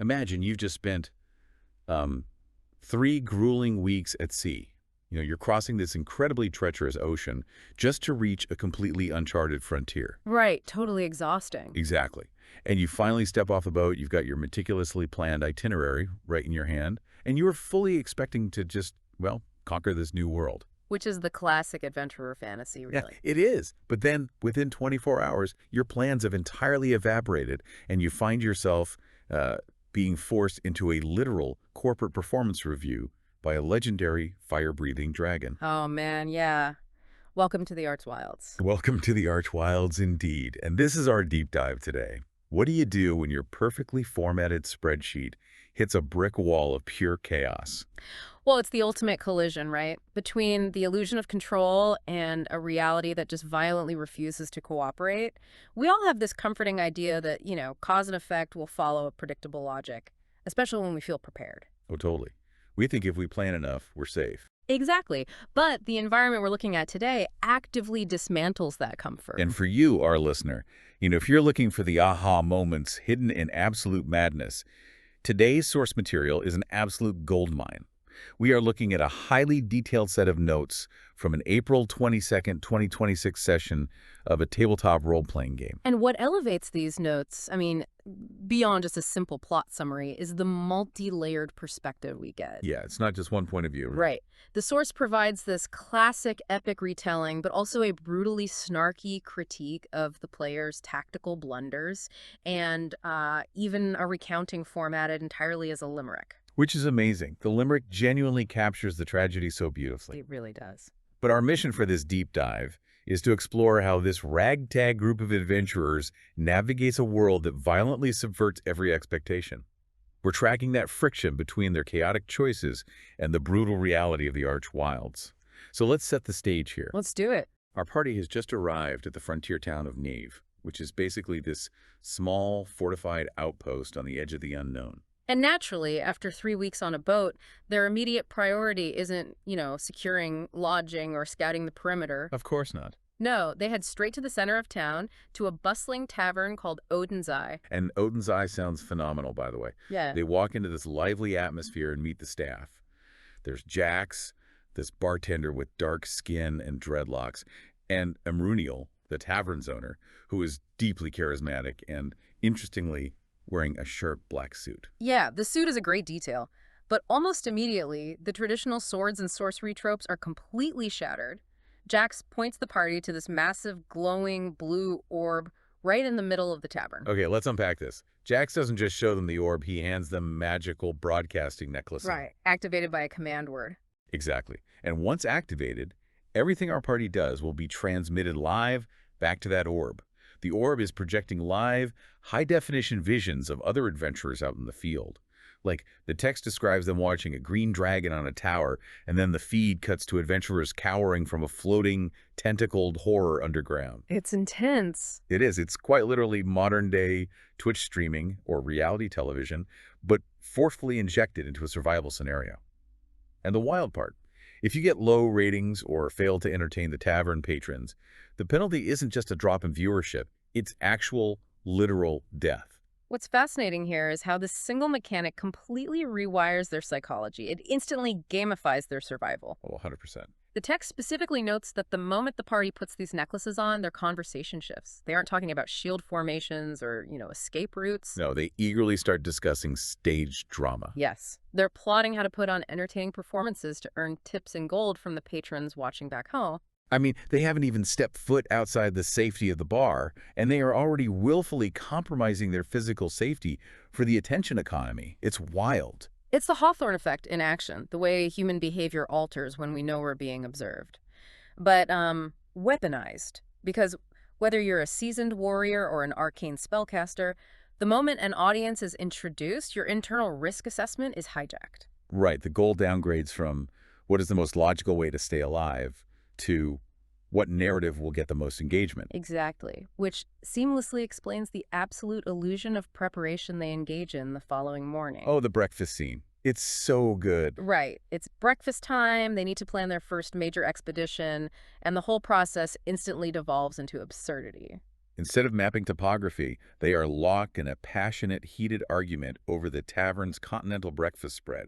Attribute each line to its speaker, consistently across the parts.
Speaker 1: Imagine you've just spent 3 grueling weeks at sea. You're crossing this incredibly treacherous ocean just to reach a completely uncharted frontier.
Speaker 2: Right, totally exhausting.
Speaker 1: Exactly. And you finally step off the boat, you've got your meticulously planned itinerary right in your hand, and you were fully expecting to just, well, conquer this new world.
Speaker 2: Which is the classic adventurer fantasy,
Speaker 1: Yeah,
Speaker 2: really.
Speaker 1: it is. But then within 24 hours, your plans have entirely evaporated, and you find yourself being forced into a literal corporate performance review by a legendary fire-breathing dragon.
Speaker 2: Oh, man, yeah. Welcome to the Arch Wilds.
Speaker 1: Welcome to the Archwilds indeed. And this is our deep dive today. What do you do when your perfectly formatted spreadsheet hits a brick wall of pure chaos?
Speaker 2: Well, it's the ultimate collision, right? Between the illusion of control and a reality that just violently refuses to cooperate. We all have this comforting idea that, cause and effect will follow a predictable logic, especially when we feel prepared.
Speaker 1: Oh, totally. We think if we plan enough, we're safe.
Speaker 2: Exactly. But the environment we're looking at today actively dismantles that comfort.
Speaker 1: And for you, our listener, if you're looking for the aha moments hidden in absolute madness, today's source material is an absolute goldmine. We are looking at a highly detailed set of notes from an April 22nd, 2026 session of a tabletop role-playing game.
Speaker 2: And what elevates these notes, beyond just a simple plot summary, is the multi-layered perspective we get.
Speaker 1: Yeah, it's not just one point of view.
Speaker 2: Right. The source provides this classic epic retelling, but also a brutally snarky critique of the player's tactical blunders, and even a recounting formatted entirely as a limerick.
Speaker 1: Which is amazing. The limerick genuinely captures the tragedy so beautifully.
Speaker 2: It really does.
Speaker 1: But our mission for this deep dive is to explore how this ragtag group of adventurers navigates a world that violently subverts every expectation. We're tracking that friction between their chaotic choices and the brutal reality of the Arch Wilds. So let's set the stage here.
Speaker 2: Let's do it.
Speaker 1: Our party has just arrived at the frontier town of Myeve, which is basically this small, fortified outpost on the edge of the unknown.
Speaker 2: And naturally, after 3 weeks on a boat, their immediate priority isn't, securing lodging or scouting the perimeter.
Speaker 1: Of course not.
Speaker 2: No, they head straight to the center of town, to a bustling tavern called Odin's Eye.
Speaker 1: And Odin's Eye sounds phenomenal, by the way.
Speaker 2: Yeah.
Speaker 1: They walk into this lively atmosphere and meet the staff. There's Jax, this bartender with dark skin and dreadlocks, and Amruniel, the tavern's owner, who is deeply charismatic and, interestingly, wearing a sharp black suit.
Speaker 2: Yeah, the suit is a great detail. But almost immediately, the traditional swords and sorcery tropes are completely shattered. Jax points the party to this massive, glowing blue orb right in the middle of the tavern.
Speaker 1: Okay, let's unpack this. Jax doesn't just show them the orb, he hands them magical broadcasting necklaces.
Speaker 2: Right, activated by a command word.
Speaker 1: Exactly. And once activated, everything our party does will be transmitted live back to that orb. The orb is projecting live, high-definition visions of other adventurers out in the field. Like, the text describes them watching a green dragon on a tower, and then the feed cuts to adventurers cowering from a floating, tentacled horror underground.
Speaker 2: It's intense.
Speaker 1: It is. It's quite literally modern-day Twitch streaming or reality television, but forcefully injected into a survival scenario. And the wild part, if you get low ratings or fail to entertain the tavern patrons, the penalty isn't just a drop in viewership, it's actual, literal death.
Speaker 2: What's fascinating here is how this single mechanic completely rewires their psychology. It instantly gamifies their survival.
Speaker 1: Oh, 100%.
Speaker 2: The text specifically notes that the moment the party puts these necklaces on, their conversation shifts. They aren't talking about shield formations or, escape routes.
Speaker 1: No, they eagerly start discussing staged drama.
Speaker 2: Yes. They're plotting how to put on entertaining performances to earn tips in gold from the patrons watching back home.
Speaker 1: I mean, they haven't even stepped foot outside the safety of the bar, and they are already willfully compromising their physical safety for the attention economy. It's wild.
Speaker 2: It's the Hawthorne effect in action, the way human behavior alters when we know we're being observed. But weaponized, because whether you're a seasoned warrior or an arcane spellcaster, the moment an audience is introduced, your internal risk assessment is hijacked.
Speaker 1: Right, the goal downgrades from what is the most logical way to stay alive to what narrative will get the most engagement.
Speaker 2: Exactly, which seamlessly explains the absolute illusion of preparation they engage in the following morning.
Speaker 1: Oh, the breakfast scene. It's so good.
Speaker 2: Right. It's breakfast time, they need to plan their first major expedition, and the whole process instantly devolves into absurdity.
Speaker 1: Instead of mapping topography, they are locked in a passionate, heated argument over the tavern's continental breakfast spread.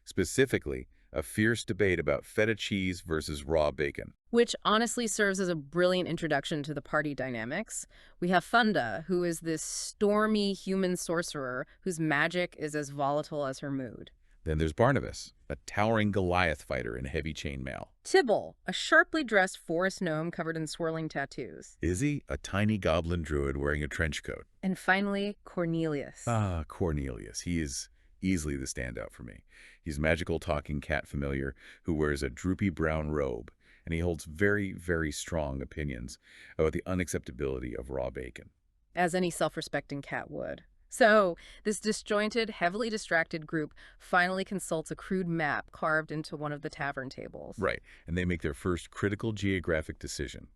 Speaker 1: Specifically, a fierce debate about feta cheese versus raw bacon.
Speaker 2: Which honestly serves as a brilliant introduction to the party dynamics. We have Thunda, who is this stormy human sorcerer whose magic is as volatile as her mood.
Speaker 1: Then there's Barnabas, a towering Goliath fighter in heavy chainmail.
Speaker 2: Tibble, a sharply dressed forest gnome covered in swirling tattoos.
Speaker 1: Izzy, a tiny goblin druid wearing a trench coat.
Speaker 2: And finally, Cornelius.
Speaker 1: Ah, Cornelius. He is easily the standout for me. He's a magical talking cat familiar who wears a droopy brown robe, and he holds very, very strong opinions about the unacceptability of raw bacon.
Speaker 2: As any self-respecting cat would. So, this disjointed, heavily distracted group finally consults a crude map carved into one of the tavern tables.
Speaker 1: Right, and they make their first critical geographic decision.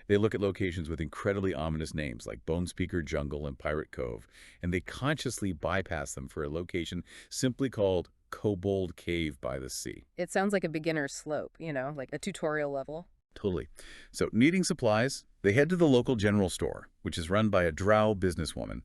Speaker 1: They look at locations with incredibly ominous names like Bonespeaker Jungle and Pirate Cove, and they consciously bypass them for a location simply called Kobold Cave by the Sea.
Speaker 2: It sounds like a beginner's slope, like a tutorial level.
Speaker 1: Totally. So, needing supplies, they head to the local general store, which is run by a drow businesswoman.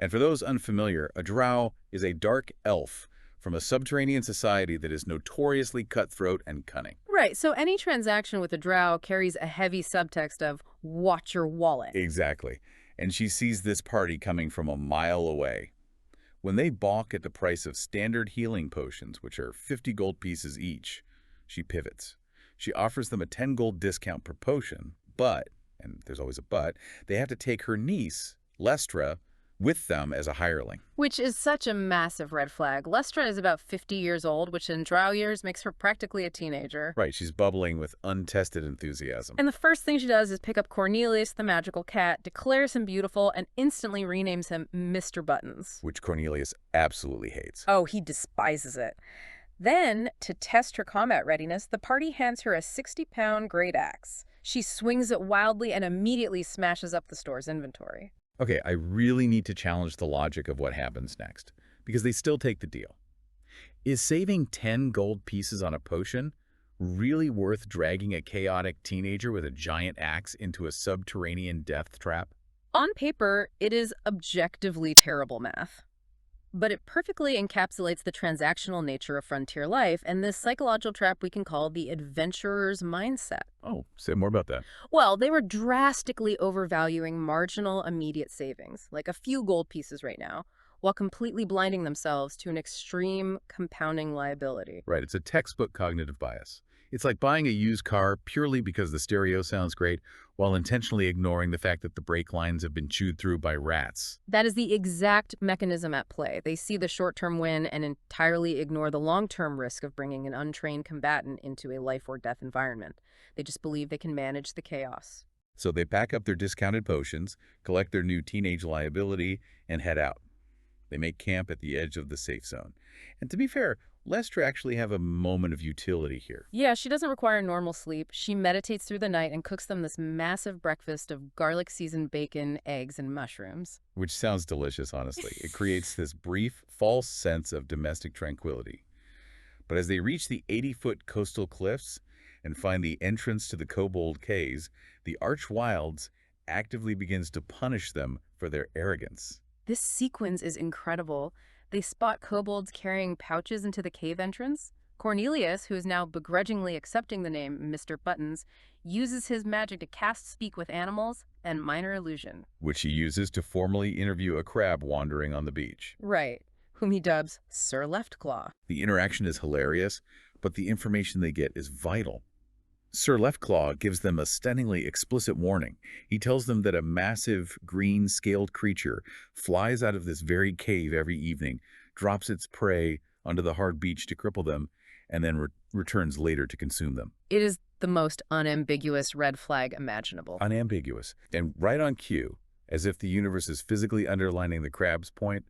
Speaker 1: And for those unfamiliar, a drow is a dark elf from a subterranean society that is notoriously cutthroat and cunning.
Speaker 2: Right, so any transaction with a drow carries a heavy subtext of, watch your wallet.
Speaker 1: Exactly. And she sees this party coming from a mile away. When they balk at the price of standard healing potions, which are 50 gold pieces each, she pivots. She offers them a 10 gold discount per potion, but, and there's always a but, they have to take her niece, Lestra, with them as a hireling.
Speaker 2: Which is such a massive red flag. Lestra is about 50 years old, which in drow years makes her practically a teenager.
Speaker 1: Right, she's bubbling with untested enthusiasm.
Speaker 2: And the first thing she does is pick up Cornelius, the magical cat, declares him beautiful, and instantly renames him Mr. Buttons.
Speaker 1: Which Cornelius absolutely hates.
Speaker 2: Oh, he despises it. Then, to test her combat readiness, the party hands her a 60-pound great axe. She swings it wildly and immediately smashes up the store's inventory.
Speaker 1: Okay, I really need to challenge the logic of what happens next, because they still take the deal. Is saving 10 gold pieces on a potion really worth dragging a chaotic teenager with a giant axe into a subterranean death trap?
Speaker 2: On paper, it is objectively terrible math. But it perfectly encapsulates the transactional nature of frontier life and this psychological trap we can call the adventurer's mindset.
Speaker 1: Oh, say more about that.
Speaker 2: Well, they were drastically overvaluing marginal immediate savings, like a few gold pieces right now, while completely blinding themselves to an extreme compounding liability.
Speaker 1: Right, it's a textbook cognitive bias. It's like buying a used car purely because the stereo sounds great, while intentionally ignoring the fact that the brake lines have been chewed through by rats.
Speaker 2: That is the exact mechanism at play. They see the short-term win and entirely ignore the long-term risk of bringing an untrained combatant into a life-or-death environment. They just believe they can manage the chaos.
Speaker 1: So they pack up their discounted potions, collect their new teenage liability, and head out. They make camp at the edge of the safe zone. And to be fair, Lestra actually have a moment of utility here.
Speaker 2: Yeah, she doesn't require normal sleep. She meditates through the night and cooks them this massive breakfast of garlic-seasoned bacon, eggs, and mushrooms.
Speaker 1: Which sounds delicious, honestly. It creates this brief, false sense of domestic tranquility. But as they reach the 80-foot coastal cliffs and find the entrance to the Kobold Caves, the Archwilds actively begins to punish them for their arrogance.
Speaker 2: This sequence is incredible. They spot kobolds carrying pouches into the cave entrance. Cornelius, who is now begrudgingly accepting the name Mr. Buttons, uses his magic to cast speak with animals and minor illusion.
Speaker 1: Which he uses to formally interview a crab wandering on the beach.
Speaker 2: Right, whom he dubs Sir Leftclaw.
Speaker 1: The interaction is hilarious, but the information they get is vital. Sir Leftclaw gives them a stunningly explicit warning. He tells them that a massive, green-scaled creature flies out of this very cave every evening, drops its prey onto the hard beach to cripple them, and then returns later to consume them.
Speaker 2: It is the most unambiguous red flag imaginable.
Speaker 1: Unambiguous. And right on cue, as if the universe is physically underlining the crab's point,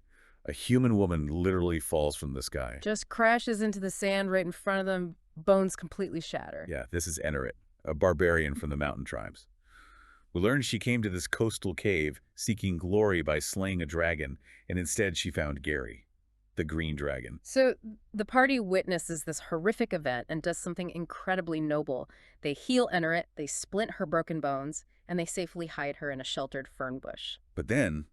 Speaker 1: a human woman literally falls from the sky.
Speaker 2: Just crashes into the sand right in front of them, bones completely shatter.
Speaker 1: Yeah, this is Ennerit, a barbarian from the mountain tribes. We learn she came to this coastal cave seeking glory by slaying a dragon, and instead she found Gary, the green dragon.
Speaker 2: So the party witnesses this horrific event and does something incredibly noble. They heel enter it, they splint her broken bones, and they safely hide her in a sheltered fern bush.
Speaker 1: But then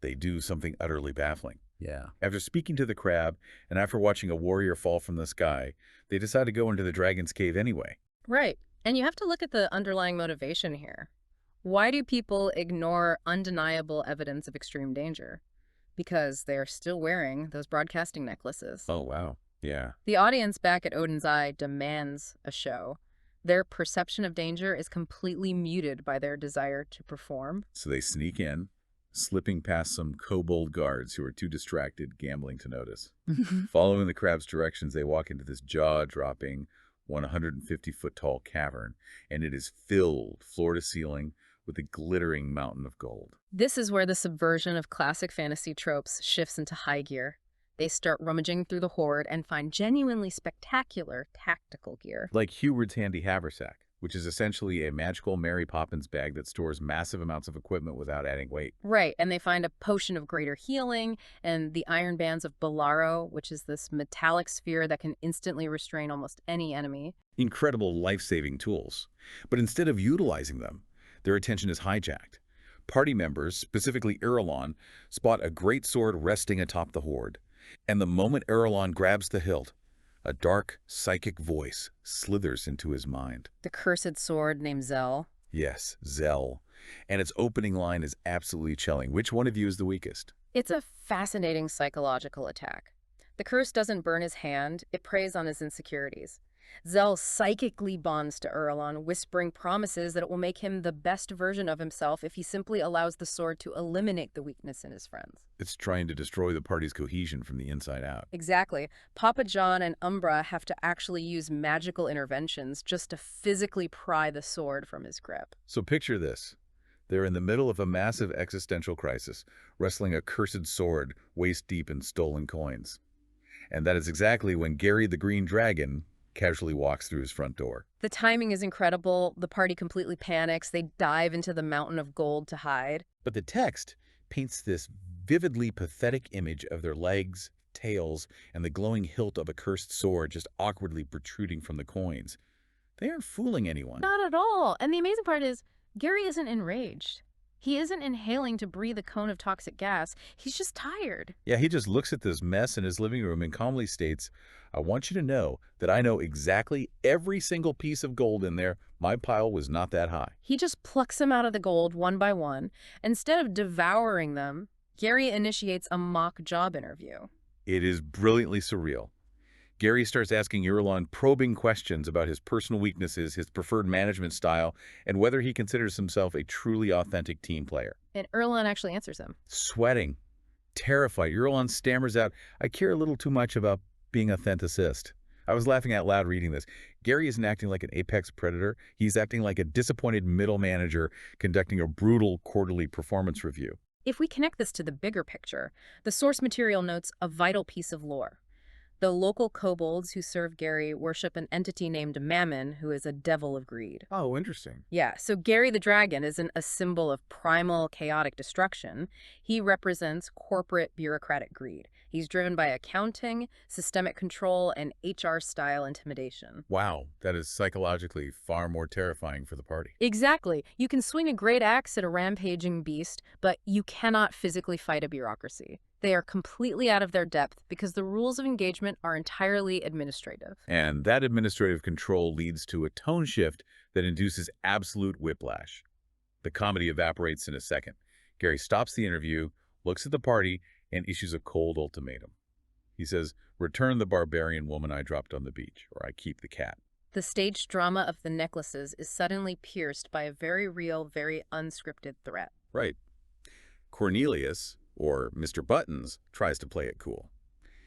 Speaker 1: they do something utterly baffling.
Speaker 3: Yeah.
Speaker 1: After speaking to the crab and after watching a warrior fall from the sky, they decide to go into the dragon's cave anyway.
Speaker 2: Right. And you have to look at the underlying motivation here. Why do people ignore undeniable evidence of extreme danger? Because they're still wearing those broadcasting necklaces.
Speaker 1: Oh, wow. Yeah.
Speaker 2: The audience back at Odin's Eye demands a show. Their perception of danger is completely muted by their desire to perform.
Speaker 1: So they sneak in, slipping past some kobold guards who are too distracted gambling to notice. Following the crab's directions, they walk into this jaw-dropping 150-foot-tall cavern, and it is filled floor to ceiling with a glittering mountain of gold.
Speaker 2: This is where the subversion of classic fantasy tropes shifts into high gear. They start rummaging through the hoard and find genuinely spectacular tactical gear.
Speaker 1: Like Heward's handy haversack, which is essentially a magical Mary Poppins bag that stores massive amounts of equipment without adding weight.
Speaker 2: Right, and they find a potion of greater healing and the iron bands of Bolaro, which is this metallic sphere that can instantly restrain almost any enemy.
Speaker 1: Incredible life-saving tools. But instead of utilizing them, their attention is hijacked. Party members, specifically Irulan, spot a great sword resting atop the hoard. And the moment Irulan grabs the hilt, a dark, psychic voice slithers into his mind.
Speaker 2: The cursed sword named Zell.
Speaker 1: Yes, Zell. And its opening line is absolutely chilling. Which one of you is the weakest?
Speaker 2: It's a fascinating psychological attack. The curse doesn't burn his hand, it preys on his insecurities. Zell psychically bonds to Irulan, whispering promises that it will make him the best version of himself if he simply allows the sword to eliminate the weakness in his friends.
Speaker 1: It's trying to destroy the party's cohesion from the inside out.
Speaker 2: Exactly. Papa John and Umbra have to actually use magical interventions just to physically pry the sword from his grip.
Speaker 1: So picture this. They're in the middle of a massive existential crisis, wrestling a cursed sword waist deep in stolen coins. And that is exactly when Gary the Green Dragon casually walks through his front door.
Speaker 2: The timing is incredible. The party completely panics. They dive into the mountain of gold to hide.
Speaker 1: But the text paints this vividly pathetic image of their legs, tails, and the glowing hilt of a cursed sword just awkwardly protruding from the coins. They aren't fooling anyone.
Speaker 2: Not at all. And the amazing part is, Gary isn't enraged. He isn't inhaling to breathe a cone of toxic gas. He's just tired.
Speaker 1: Yeah, he just looks at this mess in his living room and calmly states, I want you to know that I know exactly every single piece of gold in there. My pile was not that high.
Speaker 2: He just plucks them out of the gold one by one. Instead of devouring them, Gary initiates a mock job interview.
Speaker 1: It is brilliantly surreal. Gary starts asking Irulan probing questions about his personal weaknesses, his preferred management style, and whether he considers himself a truly authentic team player.
Speaker 2: And Irulan actually answers him.
Speaker 1: Sweating, terrified, Irulan stammers out, I care a little too much about being authenticist. I was laughing out loud reading this. Gary isn't acting like an apex predator. He's acting like a disappointed middle manager conducting a brutal quarterly performance review.
Speaker 2: If we connect this to the bigger picture, the source material notes a vital piece of lore. The local kobolds who serve Gary worship an entity named Mammon, who is a devil of greed.
Speaker 3: Oh, interesting.
Speaker 2: Yeah, so Gary the Dragon isn't a symbol of primal, chaotic destruction. He represents corporate, bureaucratic greed. He's driven by accounting, systemic control, and HR-style intimidation.
Speaker 1: Wow, that is psychologically far more terrifying for the party.
Speaker 2: Exactly. You can swing a great axe at a rampaging beast, but you cannot physically fight a bureaucracy. They are completely out of their depth because the rules of engagement are entirely administrative.
Speaker 1: And that administrative control leads to a tone shift that induces absolute whiplash. The comedy evaporates in a second. Gary stops the interview, looks at the party, and issues a cold ultimatum. He says, return the barbarian woman I dropped on the beach, or I keep the cat.
Speaker 2: The staged drama of the necklaces is suddenly pierced by a very real, very unscripted threat.
Speaker 1: Right. Cornelius, or Mr. Buttons, tries to play it cool.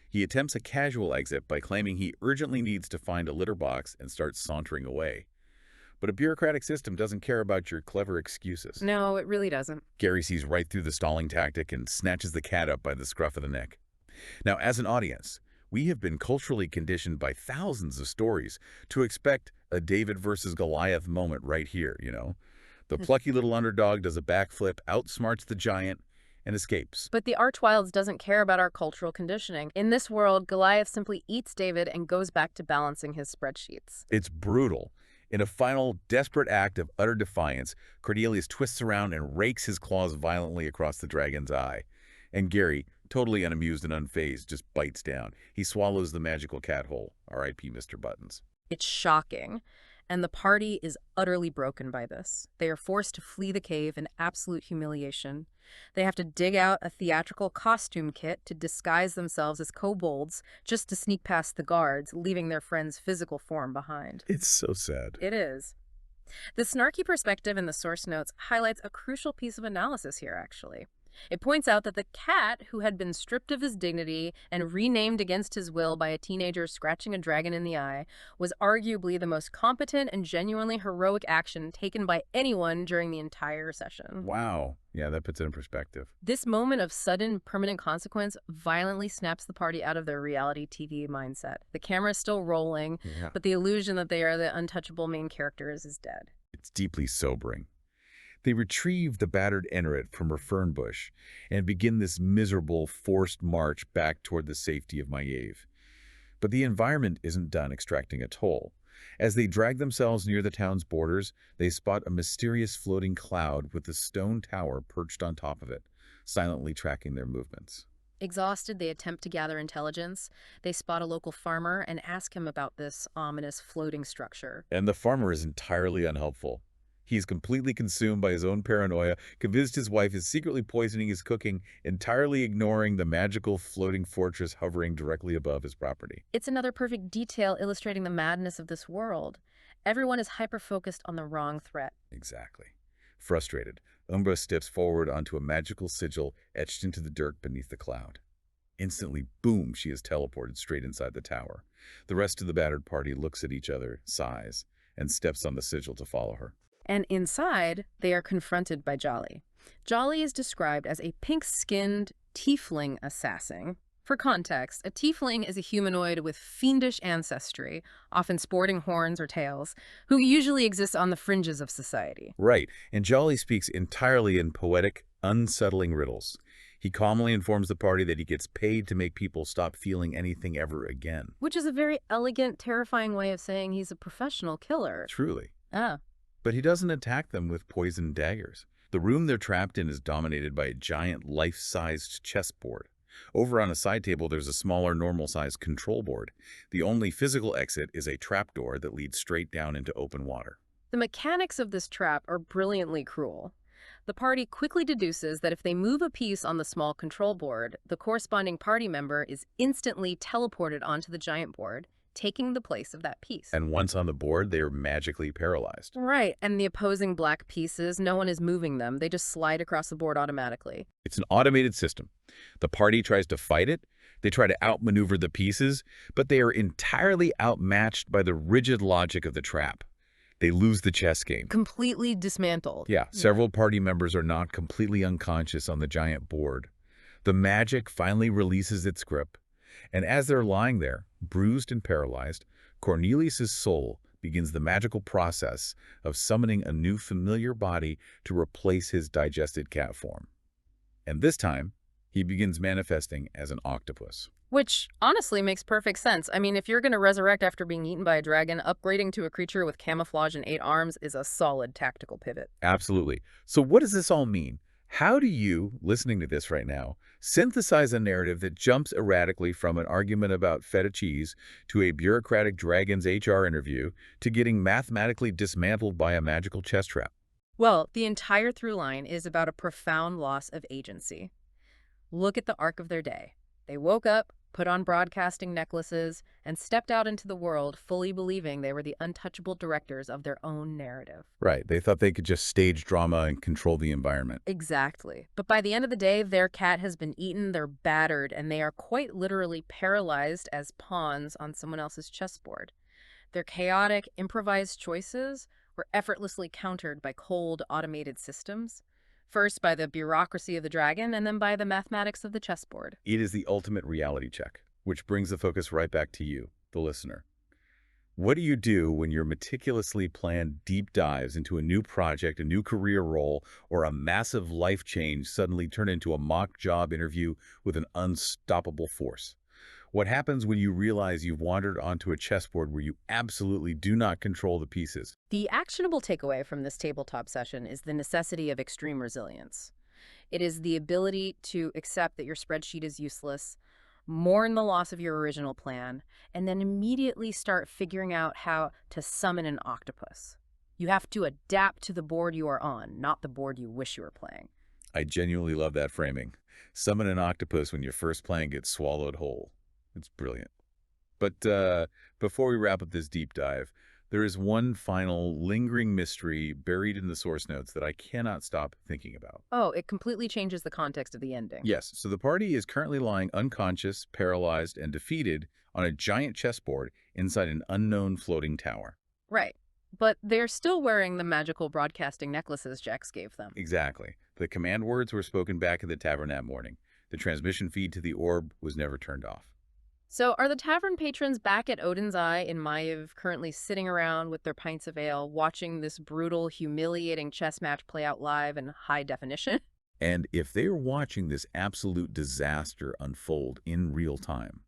Speaker 1: He attempts a casual exit by claiming he urgently needs to find a litter box and starts sauntering away. But a bureaucratic system doesn't care about your clever excuses.
Speaker 2: No, it really doesn't.
Speaker 1: Gary sees right through the stalling tactic and snatches the cat up by the scruff of the neck. Now, as an audience, we have been culturally conditioned by thousands of stories to expect a David versus Goliath moment right here, you know? The plucky little underdog does a backflip, outsmarts the giant, and escapes.
Speaker 2: But the Archwilds doesn't care about our cultural conditioning. In this world, Goliath simply eats David and goes back to balancing his spreadsheets.
Speaker 1: It's brutal. In a final, desperate act of utter defiance, Cornelius twists around and rakes his claws violently across the dragon's eye. And Gary, totally unamused and unfazed, just bites down. He swallows the magical cat whole. R.I.P. Mr. Buttons.
Speaker 2: It's shocking, and the party is utterly broken by this. They are forced to flee the cave in absolute humiliation. They have to dig out a theatrical costume kit to disguise themselves as kobolds just to sneak past the guards, leaving their friend's physical form behind.
Speaker 1: It's so sad.
Speaker 2: It is. The snarky perspective in the source notes highlights a crucial piece of analysis here, actually. It points out that the cat, who had been stripped of his dignity and renamed against his will by a teenager scratching a dragon in the eye, was arguably the most competent and genuinely heroic action taken by anyone during the entire session.
Speaker 1: Wow. Yeah, that puts it in perspective.
Speaker 2: This moment of sudden, permanent consequence violently snaps the party out of their reality TV mindset. The camera is still rolling, but the illusion that they are the untouchable main characters is dead.
Speaker 1: It's deeply sobering. They retrieve the battered Enrit from her fern bush and begin this miserable, forced march back toward the safety of Myeve. But the environment isn't done extracting a toll. As they drag themselves near the town's borders, they spot a mysterious floating cloud with a stone tower perched on top of it, silently tracking their movements.
Speaker 2: Exhausted, they attempt to gather intelligence. They spot a local farmer and ask him about this ominous floating structure.
Speaker 1: And the farmer is entirely unhelpful. He's completely consumed by his own paranoia, convinced his wife is secretly poisoning his cooking, entirely ignoring the magical floating fortress hovering directly above his property.
Speaker 2: It's another perfect detail illustrating the madness of this world. Everyone is hyper-focused on the wrong threat.
Speaker 1: Exactly. Frustrated, Umbra steps forward onto a magical sigil etched into the dirt beneath the cloud. Instantly, boom, she is teleported straight inside the tower. The rest of the battered party looks at each other, sighs, and steps on the sigil to follow her.
Speaker 2: And inside, they are confronted by Jolly. Jolly is described as a pink-skinned tiefling assassin. For context, a tiefling is a humanoid with fiendish ancestry, often sporting horns or tails, who usually exists on the fringes of society.
Speaker 1: Right, and Jolly speaks entirely in poetic, unsettling riddles. He calmly informs the party that he gets paid to make people stop feeling anything ever again.
Speaker 2: Which is a very elegant, terrifying way of saying he's a professional killer.
Speaker 1: Truly.
Speaker 2: Ah.
Speaker 1: But he doesn't attack them with poisoned daggers. The room they're trapped in is dominated by a giant life-sized chessboard. Over on a side table, there's a smaller, normal-sized control board. The only physical exit is a trapdoor that leads straight down into open water.
Speaker 2: The mechanics of this trap are brilliantly cruel. The party quickly deduces that if they move a piece on the small control board, the corresponding party member is instantly teleported onto the giant board, taking the place of that piece.
Speaker 1: And once on the board, they are magically paralyzed.
Speaker 2: Right, and the opposing black pieces, no one is moving them. They just slide across the board automatically.
Speaker 1: It's an automated system. The party tries to fight it. They try to outmaneuver the pieces, but they are entirely outmatched by the rigid logic of the trap. They lose the chess game.
Speaker 2: Completely dismantled.
Speaker 1: Yeah, several party members are knocked completely unconscious on the giant board. The magic finally releases its grip, and as they're lying there, bruised and paralyzed, Cornelius' soul begins the magical process of summoning a new familiar body to replace his digested cat form. And this time, he begins manifesting as an octopus.
Speaker 2: Which honestly makes perfect sense. I mean, if you're going to resurrect after being eaten by a dragon, upgrading to a creature with camouflage and 8 arms is a solid tactical pivot.
Speaker 1: Absolutely. So what does this all mean? How do you, listening to this right now, synthesize a narrative that jumps erratically from an argument about feta cheese to a bureaucratic dragon's HR interview to getting mathematically dismantled by a magical chess trap?
Speaker 2: Well, the entire through line is about a profound loss of agency. Look at the arc of their day. They woke up, put on broadcasting necklaces, and stepped out into the world fully believing they were the untouchable directors of their own narrative.
Speaker 1: Right. They thought they could just stage drama and control the environment.
Speaker 2: Exactly. But by the end of the day, their cat has been eaten, they're battered, and they are quite literally paralyzed as pawns on someone else's chessboard. Their chaotic, improvised choices were effortlessly countered by cold, automated systems. First by the bureaucracy of the dragon, and then by the mathematics of the chessboard.
Speaker 1: It is the ultimate reality check, which brings the focus right back to you, the listener. What do you do when your meticulously planned deep dives into a new project, a new career role, or a massive life change suddenly turn into a mock job interview with an unstoppable force? What happens when you realize you've wandered onto a chessboard where you absolutely do not control the pieces?
Speaker 2: The actionable takeaway from this tabletop session is the necessity of extreme resilience. It is the ability to accept that your spreadsheet is useless, mourn the loss of your original plan, and then immediately start figuring out how to summon an octopus. You have to adapt to the board you are on, not the board you wish you were playing.
Speaker 1: I genuinely love that framing. Summon an octopus when your first plan gets swallowed whole. It's brilliant. But before we wrap up this deep dive, there is one final lingering mystery buried in the source notes that I cannot stop thinking about.
Speaker 2: Oh, it completely changes the context of the ending.
Speaker 1: Yes, so the party is currently lying unconscious, paralyzed, and defeated on a giant chessboard inside an unknown floating tower.
Speaker 2: Right. But they're still wearing the magical broadcasting necklaces Jax gave them.
Speaker 1: Exactly. The command words were spoken back at the tavern that morning. The transmission feed to the orb was never turned off.
Speaker 2: So are the tavern patrons back at Odin's Eye in Myeve currently sitting around with their pints of ale, watching this brutal, humiliating chess match play out live in high definition?
Speaker 1: And if they are watching this absolute disaster unfold in real time,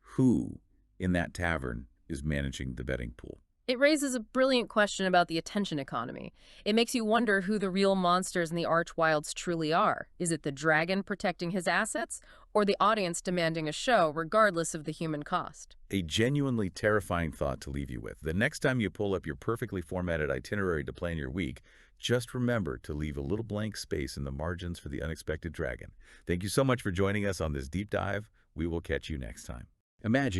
Speaker 1: who in that tavern is managing the betting pool?
Speaker 2: It raises a brilliant question about the attention economy. It makes you wonder who the real monsters in the Archwilds truly are. Is it the dragon protecting his assets, or the audience demanding a show regardless of the human cost?
Speaker 1: A genuinely terrifying thought to leave you with. The next time you pull up your perfectly formatted itinerary to plan your week, just remember to leave a little blank space in the margins for the unexpected dragon. Thank you so much for joining us on this deep dive. We will catch you next time. Imagine